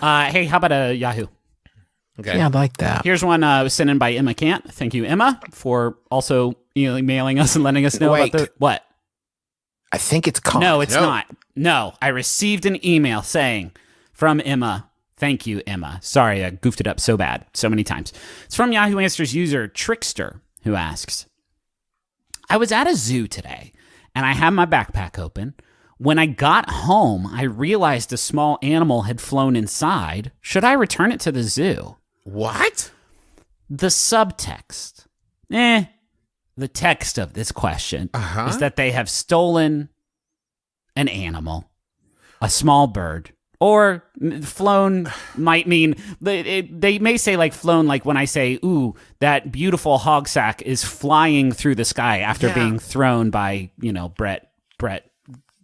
Hey, how about a Yahoo? Okay. Yeah, I like that. Here's one sent in by Emma Cant. Thank you, Emma, for also emailing us and letting us know about the... What? I think it's Kant. No, it's not. No, I received an email saying from Emma... Thank you, Emma. Sorry, I goofed it up so bad, so many times. It's from Yahoo Answers user Trickster, who asks, I was at a zoo today, and I had my backpack open. When I got home, I realized a small animal had flown inside. Should I return it to the zoo? What? The subtext. The text of this question is that they have stolen an animal, a small bird. Or flown might mean, they may say like flown, like when I say, ooh, that beautiful hog sack is flying through the sky after being thrown by, Brett,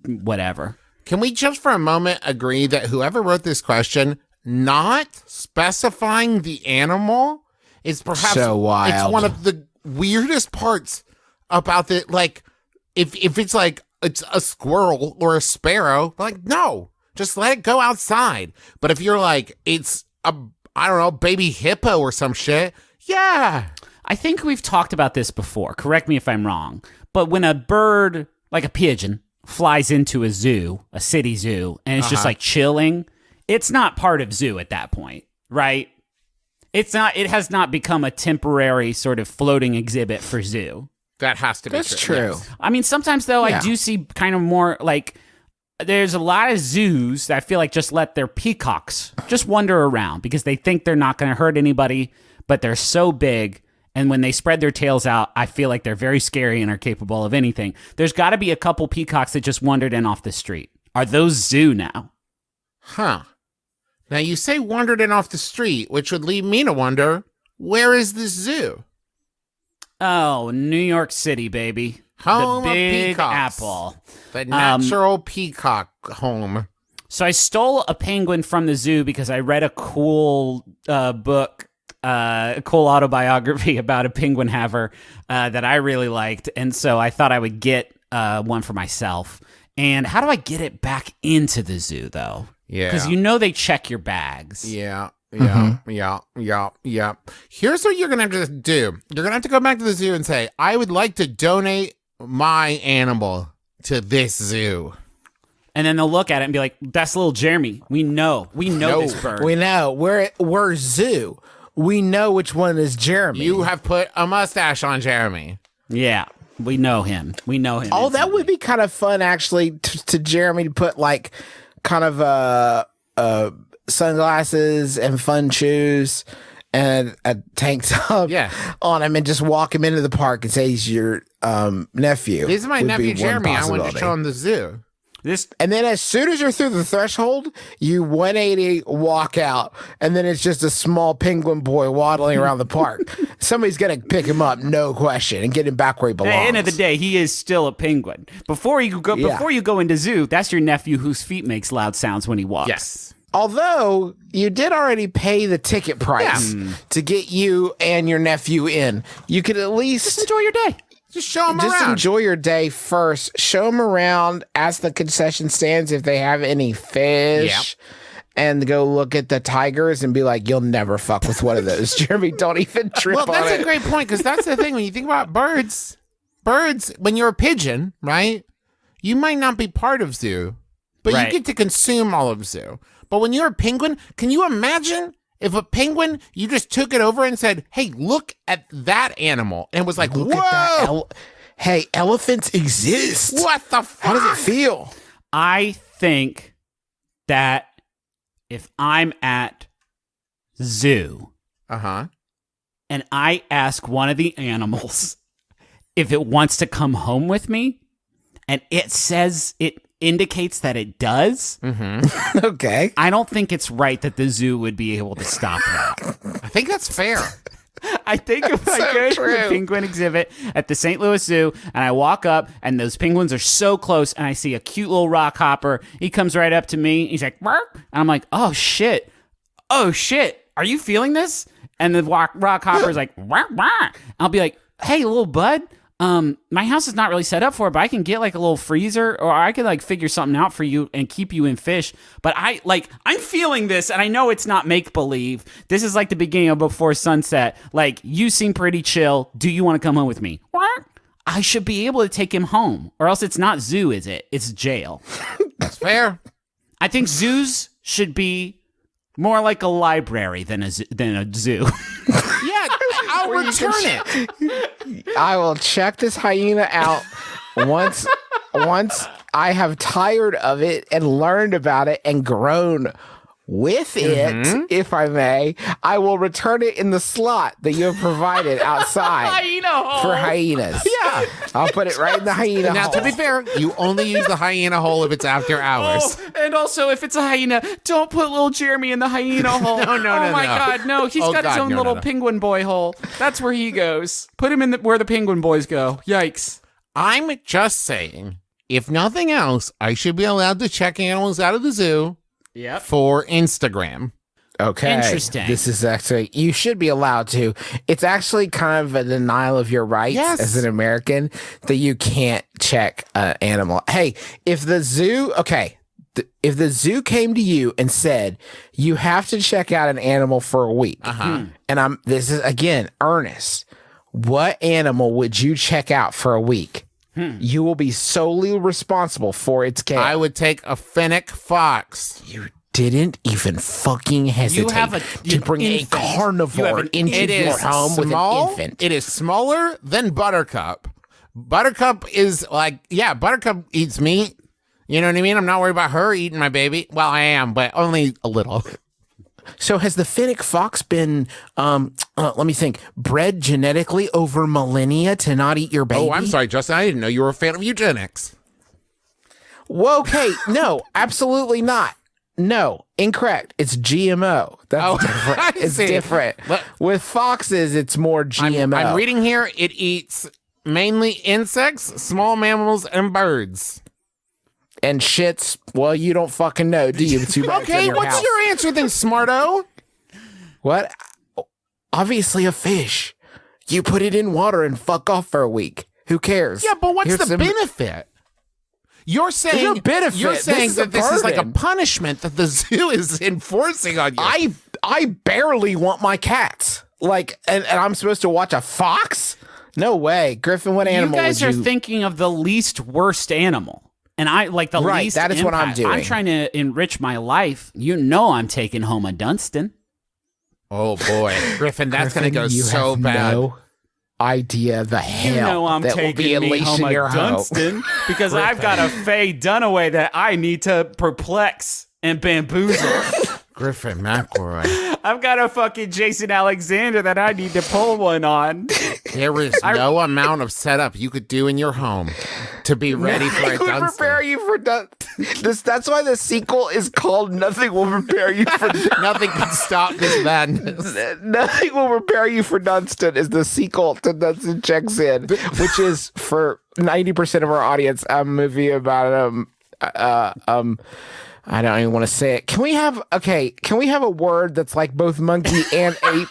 whatever. Can we just for a moment agree that whoever wrote this question, not specifying the animal is perhaps so wild. It's one of the weirdest parts about the, like, if it's like, it's a squirrel or a sparrow, like, no. Just let it go outside. But if you're like, it's a, I don't know, baby hippo or some shit, yeah. I think we've talked about this before. Correct me if I'm wrong. But when a bird, like a pigeon, flies into a zoo, a city zoo, and it's just like chilling, it's not part of zoo at that point, right? It's not. It has not become a temporary sort of floating exhibit for zoo. That has to be That's true. Yes. I mean, sometimes, though, I do see kind of more like... There's a lot of zoos that I feel like just let their peacocks just wander around because they think they're not going to hurt anybody, but they're so big. And when they spread their tails out, I feel like they're very scary and are capable of anything. There's got to be a couple peacocks that just wandered in off the street. Are those zoo now? Huh. Now you say wandered in off the street, which would lead me to wonder, where is this zoo? Oh, New York City, baby. Home the Big of peacocks. Apple. The natural peacock home. So I stole a penguin from the zoo because I read a cool book, a cool autobiography about a penguin haver that I really liked. And so I thought I would get one for myself. And how do I get it back into the zoo, though? Yeah. Because they check your bags. Yeah. Yeah. Here's what you're going to have to do. You're going to have to go back to the zoo and say, I would like to donate my animal to this zoo. And then they'll look at it and be like, that's little Jeremy. We know this bird. We know. We're zoo. We know which one is Jeremy. You have put a mustache on Jeremy. Yeah. We know him. Oh, that would be kind of fun, actually, to Jeremy to put like kind of sunglasses and fun shoes and a tank top on him and just walk him into the park and say he's your nephew. This is my nephew Jeremy. I want to show him the zoo. And then as soon as you're through the threshold, you 180 walk out, and then it's just a small penguin boy waddling around the park. Somebody's gonna pick him up, no question, and get him back where he belongs. At the end of the day, he is still a penguin. Before you go into zoo, that's your nephew whose feet makes loud sounds when he walks. Yes. Although you did already pay the ticket price to get you and your nephew in, you could at least just enjoy your day. Just show them around. Just enjoy your day first. Show them around. Ask the concession stands if they have any fish. Yep. And go look at the tigers and be like, you'll never fuck with one of those. Jeremy, don't even trip on it. Well, that's a great point, because that's the thing. When you think about birds, when you're a pigeon, right, you might not be part of zoo, but you get to consume all of zoo. But when you're a penguin, can you imagine if a penguin, you just took it over and said, hey, look at that animal. And was like, look whoa. At that hey, elephants exist. What the fuck? How does it feel? I think that if I'm at zoo and I ask one of the animals if it wants to come home with me and it says it indicates that it does. Okay. I don't think it's right that the zoo would be able to stop that. I think that's fair. I think if I go to the penguin exhibit at the St. Louis Zoo and I walk up and those penguins are so close and I see a cute little rock hopper, he comes right up to me. He's like, "Bark," and I'm like, oh shit. Are you feeling this? And the rock hopper is like, "Bark, bark." I'll be like, hey, little bud, my house is not really set up for it, but I can get like a little freezer, or I could like figure something out for you and keep you in fish. But I'm feeling this, and I know it's not make believe. This is like the beginning of Before Sunset. Like, you seem pretty chill. Do you want to come home with me? I should be able to take him home, or else it's not zoo, is it? It's jail. That's fair. I think zoos should be more like a library than a zoo. Yeah, I'll return it. I will check this hyena out once I have tired of it and learned about it and grown with it, if I may. I will return it in the slot that you have provided outside Hyena hole. for hyenas. Yeah. I'll put it right in the hyena Now, hole. to be fair, you only use the hyena hole if it's after hours. Oh, and also, if it's a hyena, don't put little Jeremy in the hyena hole. No, Oh my God, no! He's got his own little penguin boy hole. That's where he goes. Put him in where the penguin boys go. Yikes! I'm just saying, if nothing else, I should be allowed to check animals out of the zoo for Instagram. Okay. Interesting. This is actually, you should be allowed to. It's actually kind of a denial of your rights as an American that you can't check an animal. Hey, if the zoo, if the zoo came to you and said, you have to check out an animal for a week, and this is again, Ernest, what animal would you check out for a week? You will be solely responsible for its care. I would take a fennec fox. You didn't even fucking hesitate to bring a carnivore into your home with an infant. It is smaller than Buttercup. Buttercup is Buttercup eats meat. You know what I mean? I'm not worried about her eating my baby. Well, I am, but only a little. So has the fennec fox been, let me think, bred genetically over millennia to not eat your baby? Oh, I'm sorry, Justin. I didn't know you were a fan of eugenics. Well, okay. No, absolutely not. No, incorrect. It's GMO. That's different. It's different. With foxes, it's more GMO. I'm reading here. It eats mainly insects, small mammals, and birds. And shits, well, you don't fucking know, do you? Okay, what's your answer then, smarto? What? Obviously a fish. You put it in water and fuck off for a week. Who cares? Yeah, but what's the benefit? You're saying that this is like a punishment that the zoo is enforcing on you. I barely want my cats. Like, and I'm supposed to watch a fox? No way. Griffin, what animal You guys would are thinking of the least worst animal. And I like the least that is impact. what I'm doing. I'm trying to enrich my life. You know I'm taking home a Dunstan. Oh, boy. Griffin, that's going to go so bad. No idea the hell You know I'm that will be taking me unleashed home in a your home. Dunstan because I've got a Faye Dunaway that I need to perplex and bamboozle. Griffin McElroy. I've got a fucking Jason Alexander that I need to pull one on. There is no amount of setup you could do in your home to be ready for a Dunstan. Prepare you for That's why the sequel is called Nothing Will Prepare You for Nothing can stop this madness. Nothing Will Prepare You for Dunstan is the sequel to Dunstan Checks In, which is for 90% of our audience a movie about I don't even want to say it. Can we have a word that's like both monkey and ape?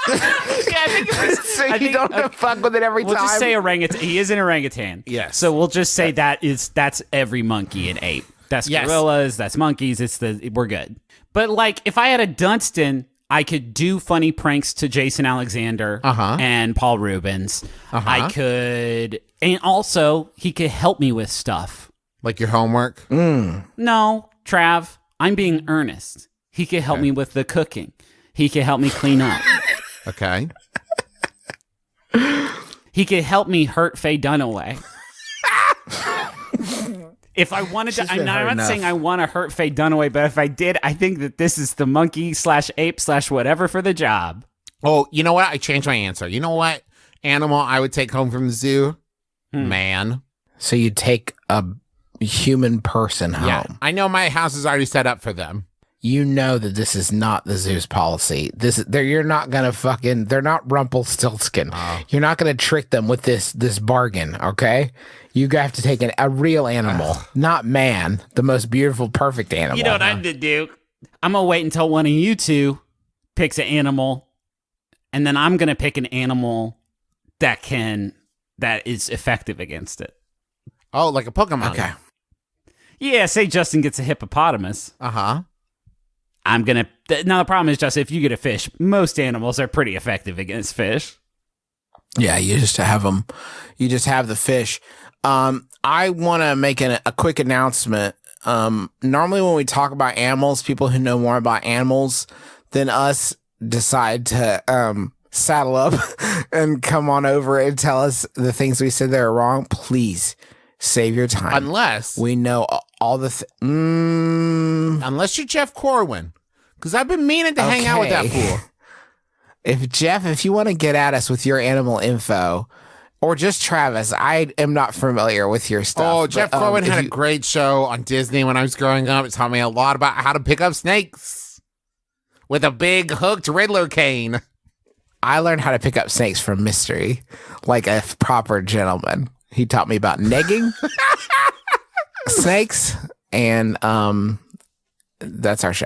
I think it was, so you don't have to fuck with it every time. We'll just say orangutan. He is an orangutan. Yes. So we'll just say that's every monkey and ape. That's gorillas. That's monkeys. We're good. But like, if I had a Dunstan, I could do funny pranks to Jason Alexander and Paul Rubens. I could, and also he could help me with stuff. Like your homework? No, Trav, I'm being earnest. He could help me with the cooking. He could help me clean up. Okay. He could help me hurt Faye Dunaway. If I wanted to, I'm not saying I want to hurt Faye Dunaway, but if I did, I think that this is the monkey / ape / whatever for the job. Oh, you know what? I changed my answer. You know what animal I would take home from the zoo? Man. So you take a human person home. Yeah. I know my house is already set up for them. You know that this is not the zoo's policy. You're not gonna they're not Rumpelstiltskin. You're not gonna trick them with this bargain, okay? You have to take a real animal, not man, the most beautiful, perfect animal. You know what I'm gonna do? I'm gonna wait until one of you two picks an animal, and then I'm gonna pick an animal that can that is effective against it. Oh, like a Pokemon. Okay. Yeah, say Justin gets a hippopotamus. Uh-huh. I'm going to... Now, the problem is, Justin, if you get a fish, most animals are pretty effective against fish. Yeah, you just have them. You just have the fish. I want to make a quick announcement. Normally when we talk about animals, people who know more about animals than us decide to saddle up and come on over and tell us the things we said that are wrong. Please save your time. Unless we know all the unless you're Jeff Corwin, because I've been meaning to hang out with that fool. If you want to get at us with your animal info, or just Travis, I am not familiar with your stuff. Oh, Jeff Corwin had a great show on Disney when I was growing up. It taught me a lot about how to pick up snakes with a big hooked Riddler cane. I learned how to pick up snakes from Mystery, like a proper gentleman. He taught me about negging snakes, and that's our show.